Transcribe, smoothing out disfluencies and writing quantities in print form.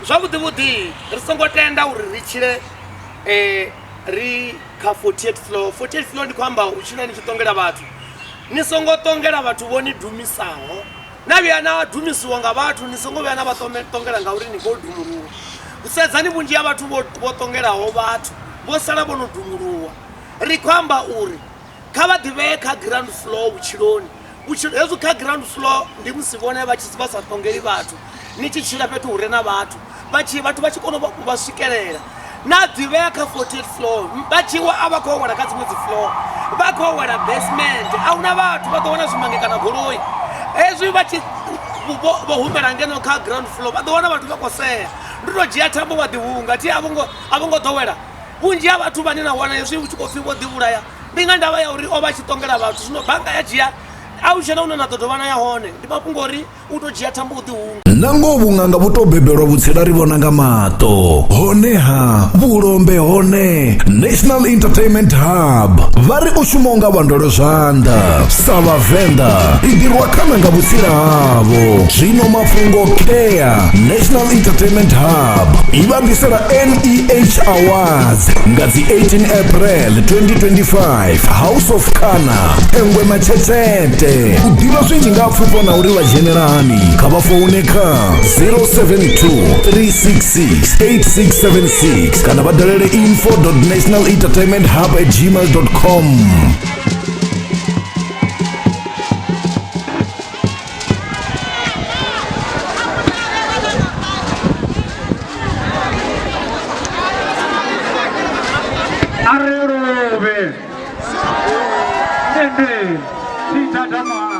Zwavhuḓi ri songo tenda uri ri tshile ri kha 48th floor. 48th floor ndi khou amba u tshila ni tshi ṱongela vhathu, ni songo ṱongela vhathu vho ni dumisaho. Na vhuya na dumisiwa nga vhathu, ni songo vhuya na vha ṱongela ngauri ni khou dumuluwa. U sedzani vhunzhi ha vhathu vho ṱongelaho vhathu vho sala vho no dumuluwa. Ri khou amba uri kha vha ḓivhee kha ground floor vhutshiloni. Hezwi kha ground floor ndi musi vhone vha sa ṱongeli vhathu, ni tshi tshila fhethu hu re na vhathu, vhathu vha tshi kona u vha swikelela. Na ḓivhea kha 48th floor, vha tshi wa a vha khou wela kha dziṅwe dzi floor, vha khou wela basement, a hu na vhathu, vha ḓo wana zwimange kana goloi. Hezwi vha tshi vho humela ngeno kha ground floor, vha ḓo wana vhathu vha khou sea. Ndi tou dzhia thambo vha ḓihunga, thi a vho ngo ḓowela. Vhunzhi ha vhathu vhane na wana hezwi hu tshi khou pfhi vho ḓivhulaya, ndi nga ndavha ya uri o vha tshi ṱongela vhathu. Zwino bannga ya dzhia a u tshena une na ḓo dovha na ya hone, ndi mafhungo ori u tou dzhia thambo u ḓihunga. Nango vhunganga vhu tou bebelwa vhutsila ri vhona nga maṱo. Honeha vhulombe hone National Entertainment Hub vha ri u shuma nga vhandolo zwanḓa sa vhavenḓa i ḓirwa khana nga vhutsila havho. Zwino mafhungo kea National Entertainment Hub i vhambisela NEH Awards nga dzi 18 April 2025 House of Kana Engwe Matshetsete. U ḓivha zwinzhi nga pfufho na uri vha dzhenela hani kha vha foune kha 072 366 8676 kana vha dalele info.nationalentertainmenthub@gmail.com. Arrobe. Nende. Sita dama.